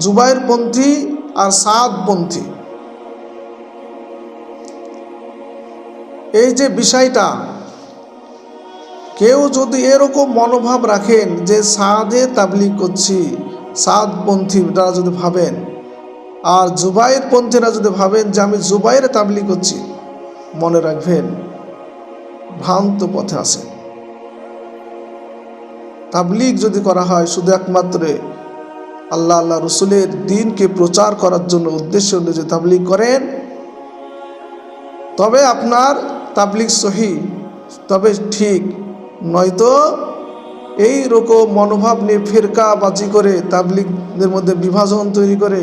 জুবাইরপন্থী আর সাদপন্থী। এই যে বিষয়টা, কেউ যদি এরকম মনোভাব রাখেন যে সাদে তাবলীগ করছি, সাদপন্থীরা যদি ভাবেন, আর জুবাইরপন্থীরা যদি ভাবেন যে আমি জুবাইরে তাবলীগ করছি, মনে রাখবেন ভ্রান্ত পথে আছে। তাবলীগ যদি করা হয় শুধু একমাত্র আল্লাহ আল্লাহ রসুলের দ্বীনকে প্রচার করার জন্য উদ্দেশ্য হলে যে তাবলীগ করেন, তবে আপনার তাবলীগ সহি, তবে ঠিক, নয়তো এই রকম মনোভাব নিয়ে ফিরকাবাজি করে তাবলীগদের মধ্যে বিভাজন তৈরি করে,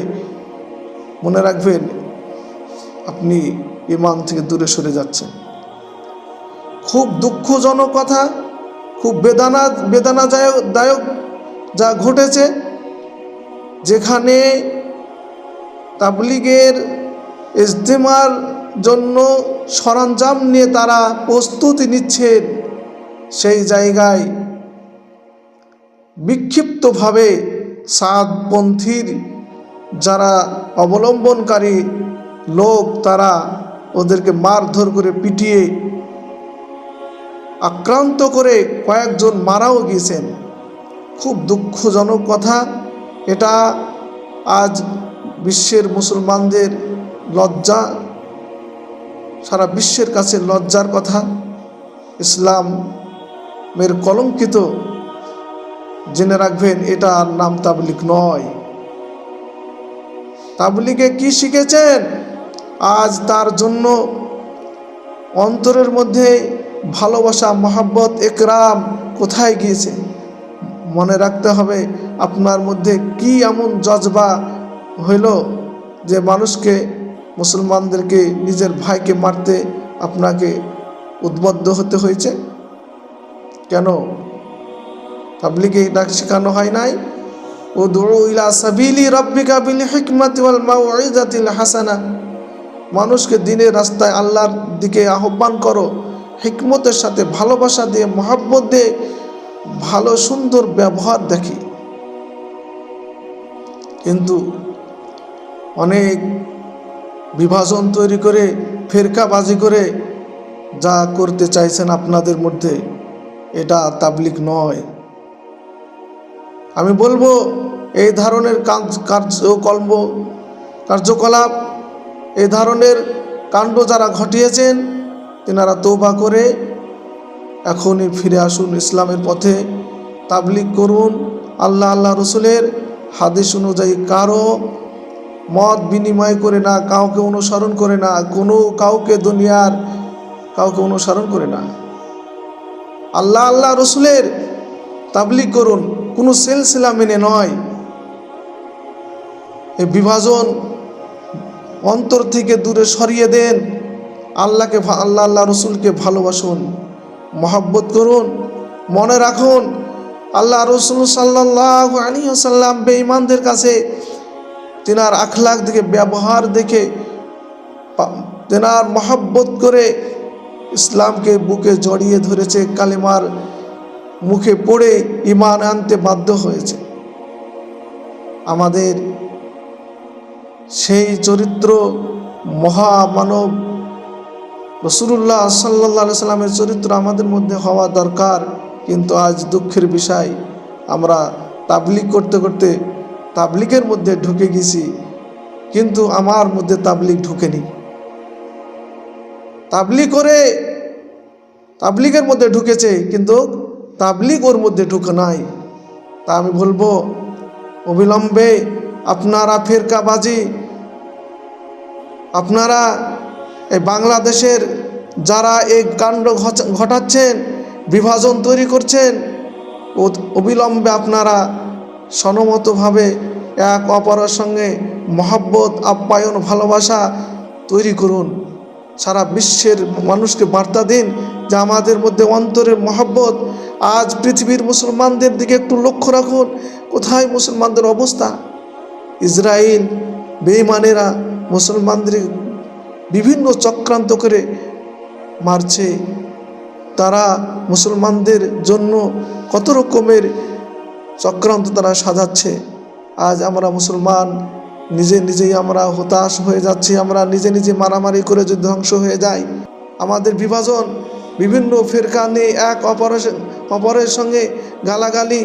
মনে রাখবেন আপনি ঈমান থেকে দূরে সরে যাচ্ছেন। খুব দুঃখজনক কথা, খুব বেদনাদায়ক যা ঘটেছে, যেখানে তাবলীগের ইজতেমার জন্য সরঞ্জাম নিয়ে তারা প্রস্তুতি নিচ্ছেন, সেই জায়গায় বিক্ষিপ্তভাবে সাদপন্থীর যারা অবলম্বনকারী লোক, তারা ওদেরকে মারধর করে পিটিয়ে আক্রান্ত করে কয়েকজন মারাও গিয়েছেন। খুব দুঃখজনক কথা। এটা আজ বিশ্বের মুসলমানদের লজ্জা, সারা বিশ্বের কাছে লজ্জার কথা। ইসলামের কলঙ্কিত, জেনে রাখবেন এটার নাম তাবলীগ নয়। তাবলীগে কি শিখেছেন, আজ তার জন্য অন্তরের মধ্যে ভালোবাসা, মহব্বত, একরাম কোথায় গিয়েছে? মনে রাখতে হবে আপনার মধ্যে কি এমন জজবা হইল যে মানুষকে, মুসলমানদেরকে, নিজের ভাইকে মারতে আপনাকে উদ্বুদ্ধ হতে হয়েছে। কেন? তাবলীগে এটা শেখানো হয় নাই? উদউ ইলা সাবিলি রাব্বিকা বিল হিকমাতি ওয়াল মাউইজাতিল হাসানা, মানুষকে দ্বীনের রাস্তায় আল্লাহর দিকে আহ্বান করো, হিকমতের সাথে, ভালোবাসা দিয়ে, মহব্বত দিয়ে, ভালো সুন্দর ব্যবহার দেখি। কিন্তু অনেক বিভাজন তৈরি করে, ফিরকাবাজি করে যা করতে চাইছেন আপনাদের মধ্যে, এটা তাবলীগ নয়। আমি বলবো এই ধরনের কার্যকলাপ, এই ধরনের কাণ্ড যারা ঘটিয়েছেন, তেনারা তওবা করে এখনই ফিরে আসুন ইসলামের পথে, তাবলীগ করুন। আল্লাহ আল্লাহ রসুলের হাদিস অনুযায়ী কারো মত বিনিময় করে না, কাউকে অনুসরণ করে না, কাউকে দুনিয়ার কাউকে অনুসরণ করে না। আল্লাহ আল্লাহ রসুলের তাবলীগ করুন, কোনো সিলসিলা মেনে নয়। এই বিভাজন অন্তর থেকে দূরে সরিয়ে দেন। আল্লাহ আল্লাহ রসুলকে ভালোবাসুন, মহব্বত করুন। মনে রাখুন আল্লাহ রসুল সাল্লাল্লাহু আলাইহি ওয়াসাল্লাম বেঈমানদের কাছে তেনার আখলাক দেখে, ব্যবহার দেখে, তেনার মহব্বত করে ইসলামকে বুকে জড়িয়ে ধরেছে, কালেমার মুখে পড়ে ঈমান আনতে বাধ্য হয়েছে। আমাদের সেই চরিত্র, মহামানব রাসূলুল্লাহ সাল্লাল্লাহু আলাইহি সাল্লামের চরিত্র আমাদের মধ্যে হওয়া দরকার। কিন্তু আজ দুঃখের বিষয়, আমরা তাবলীগ করতে করতে তাবলীগের মধ্যে ঢুকে গেছি, কিন্তু আমার মধ্যে তাবলীগ ঢুকেনি। তাবলীগ করে তাবলীগের মধ্যে ঢুকেছে, কিন্তু তাবলীগ ওর মধ্যে ঢুকে নাই। তা আমি বলবো অবিলম্বে আপনারা ফিরকাবাজি, আপনারা এই বাংলাদেশের যারা এই কাণ্ড ঘটাচ্ছেন, বিভাজন তৈরি করছেন, অবিলম্বে আপনারা সনমতভাবে এক অপরের সঙ্গে মহব্বত, আপ্যায়ন, ভালোবাসা তৈরি করুন। সারা বিশ্বের মানুষকে বার্তা দিন যে আমাদের মধ্যে অন্তরের মহব্বত। আজ পৃথিবীর মুসলমানদের দিকে একটু লক্ষ্য রাখুন, কোথায় মুসলমানদের অবস্থা। ইসরায়েল বেঈমানেরা মুসলমানদের বিভিন্ন চক্রান্ত করে মারছে। তারা মুসলমানদের জন্য কত রকমের চক্রান্ত তারা সাজাচ্ছে। আজ আমরা মুসলমান নিজেই আমরা হতাশ হয়ে যাচ্ছি। আমরা নিজে মারামারি করে যদি ধ্বংস হয়ে যাই, আমাদের বিভাজন, বিভিন্ন ফিরকা নিয়ে এক অপরের সঙ্গে গালাগালি,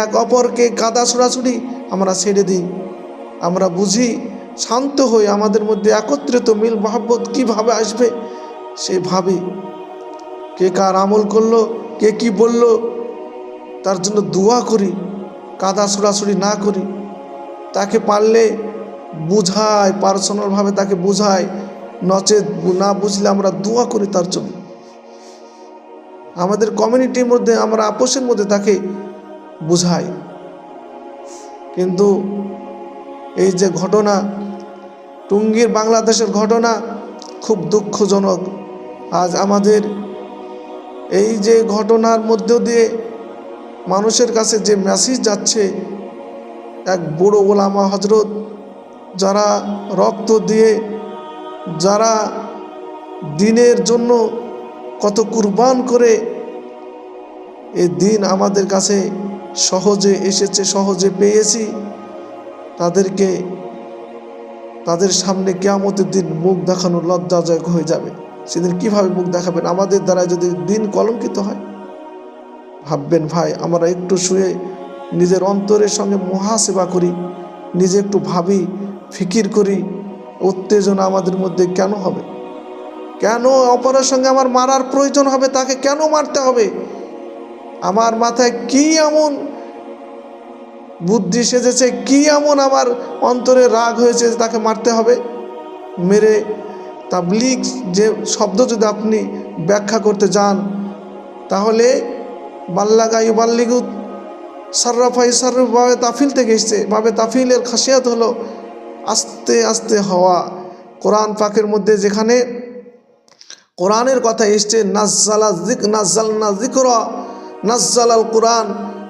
এক অপরকে কাদা ছোড়াছুড়ি আমরা ছেড়ে দিই। আমরা বুঝি শান্ত হয়ে আমাদের মধ্যে একত্রিত মিল মহব্বত কীভাবে আসবে সে ভাবি। কে কার আমল করলো, কে কি বলল, তার জন্য দোয়া করি, কাদা ছোড়াছুড়ি না করি। তাকে পারলে বুঝাই, পার্সোনালভাবে তাকে বুঝাই, নচেত না বুঝলে আমরা দোয়া করি তার জন্য। আমাদের কমিউনিটির মধ্যে আমরা আপোষের মধ্যে তাকে বুঝাই। কিন্তু এই যে ঘটনা, টুঙ্গীর বাংলাদেশের ঘটনা খুব দুঃখজনক। আজ আমাদের এই যে ঘটনার মধ্য দিয়ে মানুষের কাছে যে মেসেজ যাচ্ছে, এক বড় ওলামা হজরত যারা রক্ত দিয়ে, যারা দিনের জন্য কত কুরবান করে এই দিন আমাদের কাছে সহজে এসেছে, সহজে পেয়েছি, তাদের সামনে কিয়ামতের দিন মুখ দেখানো লজ্জাজনক হয়ে যাবে। সেদিন কিভাবে মুখ দেখাবেন আমাদের দ্বারা যদি দিন কলঙ্কিত হয়? ভাববেন ভাই, আমরা একটু শুয়ে নিজের অন্তরের সঙ্গে মুহাসেবা করি, নিজে একটু ভাবি, ফিকির করি, উত্তেজনা আমাদের মধ্যে কেন হবে? কেন অপরের সঙ্গে আমার মারার প্রয়োজন হবে? তাকে কেন মারতে হবে? আমার মাথায় কি এমন বুদ্ধি সেজেছে, কি এমন আমার অন্তরে রাগ হয়েছে যে তাকে মারতে হবে? মেরে তাবলীগ যে শব্দ যদি আপনি ব্যাখ্যা করতে যান, তাহলে বাল্লাগা ইউবাল্লিগু সাররাফাই সাররুফ বাবে তাফিল থেকে এসছে। বাবে তাফিলের খাসিয়াত হলো আস্তে আস্তে হওয়া। কোরআন পাকের মধ্যে যেখানে কোরআনের কথা এসছে, নাজ্জালনা যিকরা, নাজ্জালাল কোরআন,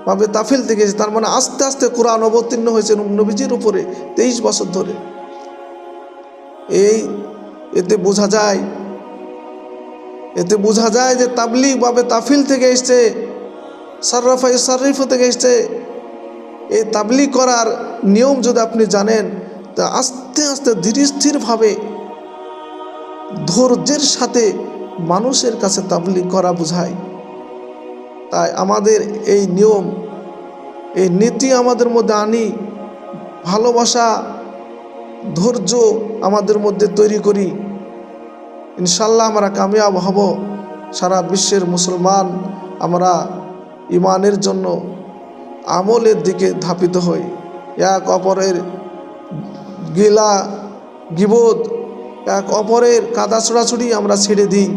বাবে তাফিল থেকে এসছে। তার মানে আস্তে আস্তে কোরআন অবতীর্ণ হয়েছে নবীজির উপরে 23 বছর ধরে। এতে বোঝা যায় যে তাবলীগ বাবে তাফিল থেকে এসছে, সাররাফাই সাররিফ থেকে এসছে। এই তাবলীগ করার নিয়ম যদি আপনি জানেন, তা আস্তে আস্তে ধীরে স্থিরভাবে ধৈর্যের সাথে মানুষের কাছে তাবলীগ করা বোঝায়। তাই আমাদের এই নিয়ম, এই নীতি আমাদের মধ্যে আনি, ভালোবাসা, ধৈর্য আমাদের মধ্যে তৈরি করি, ইনশাল্লাহ আমরা কামিয়াব হব। সারা বিশ্বের মুসলমান আমরা ইমানের জন্য আমলের দিকে ধাপিত হই। এক অপরের গিলা গিবত, এক অপরের কাদা ছোড়াছুড়ি আমরা ছেড়ে দিই।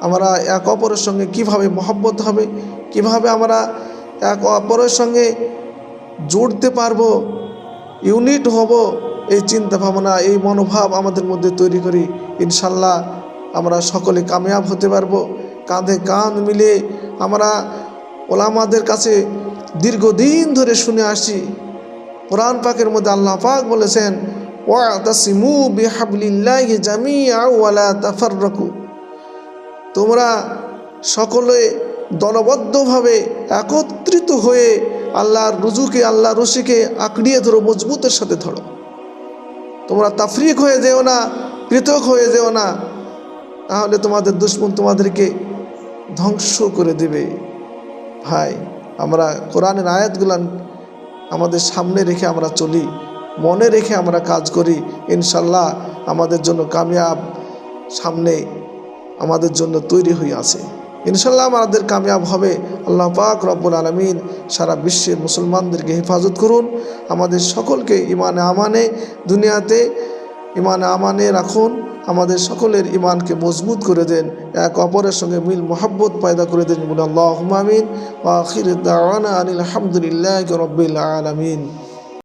আমরা এক অপরের সঙ্গে কিভাবে মহব্বত হবে, কিভাবে আমরা এক অপরের সঙ্গে জুড়তে পারবো, ইউনিট হব, এই চিন্তা ভাবনা, এই মনোভাব আমাদের মধ্যে তৈরি করি। ইনশাল্লাহ আমরা সকলে কামিয়াব হতে পারবো। কাঁধে কাঁধ মিলিয়ে আমরা ওলামাদের কাছে দীর্ঘদিন ধরে শুনে আসছি। কোরআন পাকের মধ্যে আল্লাহ পাক বলেছেন, ওয়াতাসিমু বিহাবলিল্লাহি জামিআ ওয়া লা তাফাররাকু, তোমরা সকলে দলবদ্ধভাবে একত্রিত হয়ে আল্লাহর রুজুকে, আল্লাহর রশিকে আঁকড়িয়ে ধরো, মজবুতের সাথে ধরো। তোমরা তাফরিক হয়ে যেও না, পৃথক হয়ে যেও না, তাহলে তোমাদের দুশমন তোমাদেরকে ধ্বংস করে দেবে। ভাই, আমরা কোরআনের আয়াতগুলো আমাদের সামনে রেখে আমরা চলি, মনে রেখে আমরা কাজ করি, ইনশাল্লাহ আমাদের জন্য কামিয়াব সামনে আমাদের জন্য তৈরি হয়ে আছে। ইনশাল্লাহ আমাদের কামিয়াব হবে। আল্লাহ পাক রব্বুল আলামিন সারা বিশ্বের মুসলমানদেরকে হেফাজত করুন। আমাদের সকলকে ইমানে আমানে, দুনিয়াতে ইমানে আমানে রাখুন। আমাদের সকলের ইমানকে মজবুত করে দেন, এক অপরের সঙ্গে মিল মোহাব্বত পয়দা করে দেন। আল্লাহুম্মা আমিন। ওয়া আখিরু দাওয়ানা আনিল হামদুলিল্লাহি রাব্বিল আলামিন।